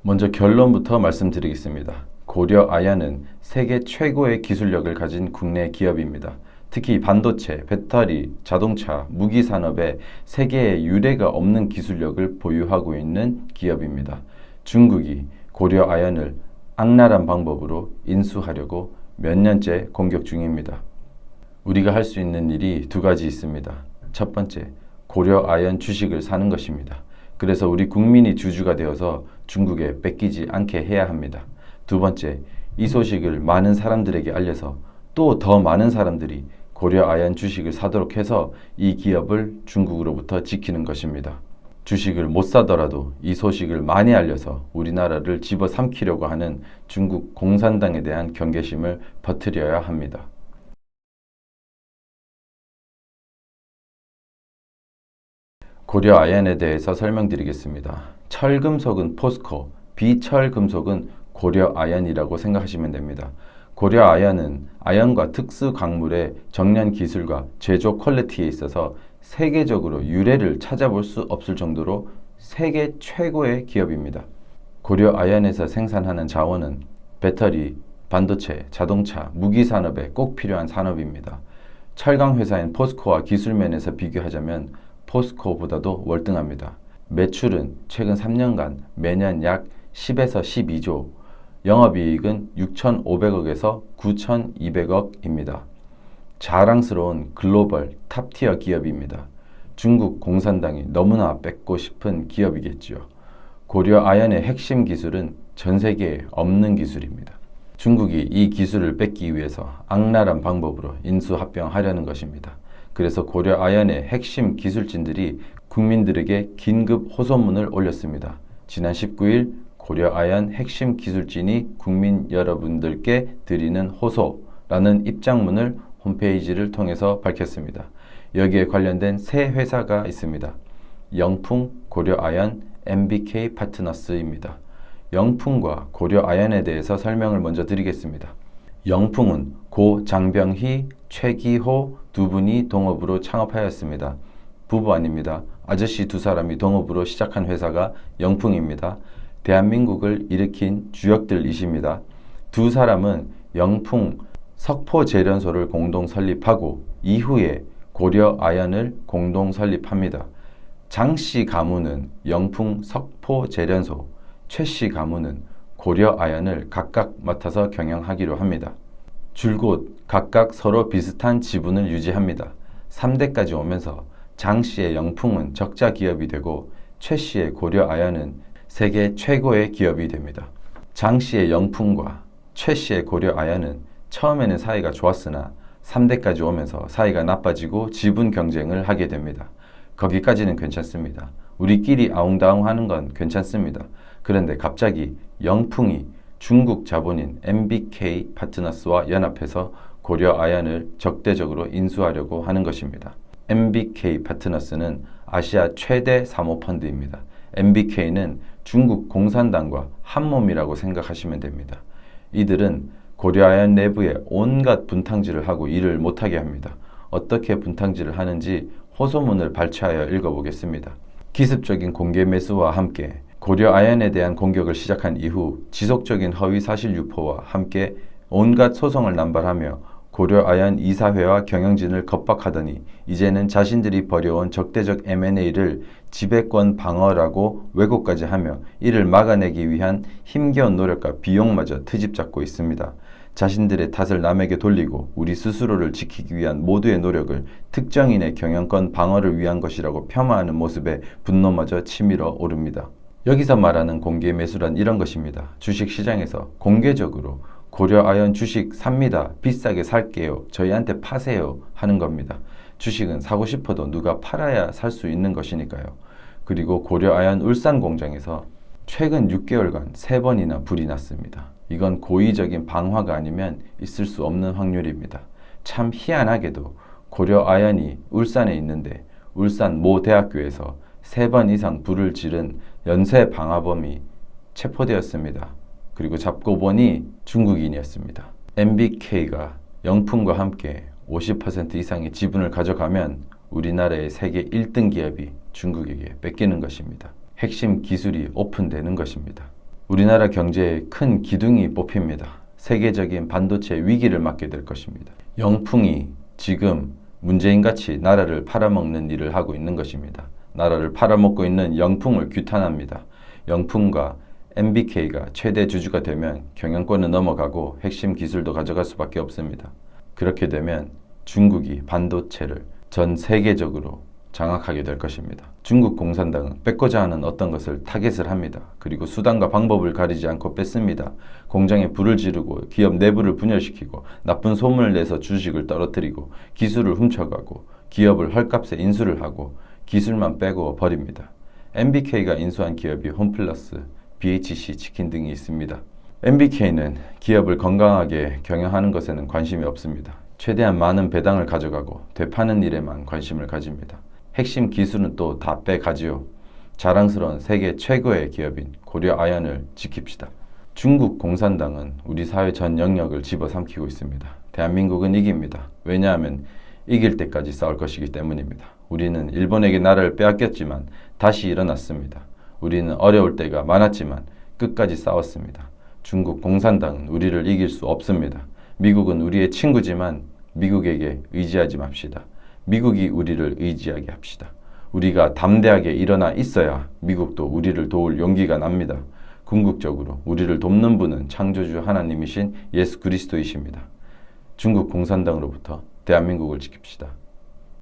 먼저 결론부터 말씀드리겠습니다. 고려아연은 세계 최고의 기술력을 가진 국내 기업입니다. 특히 반도체, 배터리, 자동차, 무기 산업에 세계에 유례가 없는 기술력을 보유하고 있는 기업입니다. 중국이 고려아연을 악랄한 방법으로 인수하려고 몇 년째 공격 중입니다. 우리가 할 수 있는 일이 두 가지 있습니다. 첫 번째, 고려아연 주식을 사는 것입니다. 그래서 우리 국민이 주주가 되어서 중국에 뺏기지 않게 해야 합니다. 두 번째, 이 소식을 많은 사람들에게 알려서 또 더 많은 사람들이 고려아연 주식을 사도록 해서 이 기업을 중국으로부터 지키는 것입니다. 주식을 못 사더라도 이 소식을 많이 알려서 우리나라를 집어삼키려고 하는 중국 공산당에 대한 경계심을 퍼뜨려야 합니다. 고려아연에 대해서 설명드리겠습니다. 철금속은 포스코, 비철금속은 고려아연이라고 생각하시면 됩니다. 고려아연은 아연과 특수 광물의 정련 기술과 제조 퀄리티에 있어서 세계적으로 유례를 찾아볼 수 없을 정도로 세계 최고의 기업입니다. 고려아연에서 생산하는 자원은 배터리, 반도체, 자동차, 무기 산업에 꼭 필요한 산업입니다. 철강 회사인 포스코와 기술면에서 비교하자면 포스코보다도 월등합니다. 매출은 최근 3년간 매년 약 10에서 12조, 영업이익은 6,500억에서 9,200억입니다. 자랑스러운 글로벌 탑티어 기업입니다. 중국 공산당이 너무나 뺏고 싶은 기업이겠지요. 고려아연의 핵심 기술은 전 세계에 없는 기술입니다. 중국이 이 기술을 뺏기 위해서 악랄한 방법으로 인수합병하려는 것입니다. 그래서 고려아연의 핵심 기술진들이 국민들에게 긴급 호소문을 올렸습니다. 지난 19일 고려아연 핵심 기술진이 국민 여러분들께 드리는 호소라는 입장문을 홈페이지를 통해서 밝혔습니다. 여기에 관련된 세 회사가 있습니다. 영풍, 고려아연, MBK 파트너스입니다. 영풍과 고려아연에 대해서 설명을 먼저 드리겠습니다. 영풍은 고 장병희, 최기호 두 분이 동업으로 창업하였습니다. 부부 아닙니다. 아저씨 두 사람이 동업으로 시작한 회사가 영풍입니다. 대한민국을 일으킨 주역들이십니다. 두 사람은 영풍 석포제련소를 공동 설립하고 이후에 고려아연을 공동 설립합니다. 장씨 가문은 영풍 석포제련소, 최씨 가문은 고려아연을 각각 맡아서 경영하기로 합니다. 줄곧 각각 서로 비슷한 지분을 유지합니다. 3대까지 오면서 장씨의 영풍은 적자 기업이 되고 최씨의 고려아연은 세계 최고의 기업이 됩니다. 장씨의 영풍과 최씨의 고려아연은 처음에는 사이가 좋았으나 3대까지 오면서 사이가 나빠지고 지분 경쟁을 하게 됩니다. 거기까지는 괜찮습니다. 우리끼리 아웅다웅하는 건 괜찮습니다. 그런데 갑자기 영풍이 중국 자본인 MBK 파트너스와 연합해서 고려아연을 적대적으로 인수하려고 하는 것입니다. MBK 파트너스는 아시아 최대 사모펀드입니다. MBK는 중국 공산당과 한몸이라고 생각하시면 됩니다. 이들은 고려아연 내부에 온갖 분탕질을 하고 일을 못하게 합니다. 어떻게 분탕질을 하는지 호소문을 발췌하여 읽어보겠습니다. 기습적인 공개 매수와 함께 고려아연에 대한 공격을 시작한 이후 지속적인 허위 사실 유포와 함께 온갖 소송을 남발하며 고려아연 이사회와 경영진을 겁박하더니 이제는 자신들이 벌여온 적대적 M&A를 지배권 방어라고 왜곡까지 하며 이를 막아내기 위한 힘겨운 노력과 비용마저 트집잡고 있습니다. 자신들의 탓을 남에게 돌리고 우리 스스로를 지키기 위한 모두의 노력을 특정인의 경영권 방어를 위한 것이라고 폄하하는 모습에 분노마저 치밀어 오릅니다. 여기서 말하는 공개 매수란 이런 것입니다. 주식시장에서 공개적으로 고려아연 주식 삽니다. 비싸게 살게요. 저희한테 파세요. 하는 겁니다. 주식은 사고 싶어도 누가 팔아야 살 수 있는 것이니까요. 그리고 고려아연 울산 공장에서 최근 6개월간 3번이나 불이 났습니다. 이건 고의적인 방화가 아니면 있을 수 없는 확률입니다. 참 희한하게도 고려아연이 울산에 있는데 울산 모 대학교에서 3번 이상 불을 지른 연쇄 방화범이 체포되었습니다. 그리고 잡고 보니 중국인이었습니다. MBK가 영풍과 함께 50% 이상의 지분을 가져가면 우리나라의 세계 1등 기업이 중국에게 뺏기는 것입니다. 핵심 기술이 오픈되는 것입니다. 우리나라 경제에 큰 기둥이 뽑힙니다. 세계적인 반도체 위기를 맞게 될 것입니다. 영풍이 지금 문재인같이 나라를 팔아먹는 일을 하고 있는 것입니다. 나라를 팔아먹고 있는 영풍을 규탄합니다. 영풍과 MBK가 최대 주주가 되면 경영권은 넘어가고 핵심 기술도 가져갈 수밖에 없습니다. 그렇게 되면 중국이 반도체를 전 세계적으로 장악하게 될 것입니다. 중국 공산당은 뺏고자 하는 어떤 것을 타겟을 합니다. 그리고 수단과 방법을 가리지 않고 뺏습니다. 공장에 불을 지르고 기업 내부를 분열시키고 나쁜 소문을 내서 주식을 떨어뜨리고 기술을 훔쳐가고 기업을 헐값에 인수를 하고 기술만 빼고 버립니다. MBK가 인수한 기업이 홈플러스, BHC 치킨 등이 있습니다. MBK는 기업을 건강하게 경영하는 것에는 관심이 없습니다. 최대한 많은 배당을 가져가고 되파는 일에만 관심을 가집니다. 핵심 기술은 또 다 빼가지요. 자랑스러운 세계 최고의 기업인 고려아연을 지킵시다. 중국 공산당은 우리 사회 전 영역을 집어삼키고 있습니다. 대한민국은 이깁니다. 왜냐하면 이길 때까지 싸울 것이기 때문입니다. 우리는 일본에게 나라를 빼앗겼지만 다시 일어났습니다. 우리는 어려울 때가 많았지만 끝까지 싸웠습니다. 중국 공산당은 우리를 이길 수 없습니다. 미국은 우리의 친구지만 미국에게 의지하지 맙시다. 미국이 우리를 의지하게 합시다. 우리가 담대하게 일어나 있어야 미국도 우리를 도울 용기가 납니다. 궁극적으로 우리를 돕는 분은 창조주 하나님이신 예수 그리스도이십니다. 중국 공산당으로부터 대한민국을 지킵시다.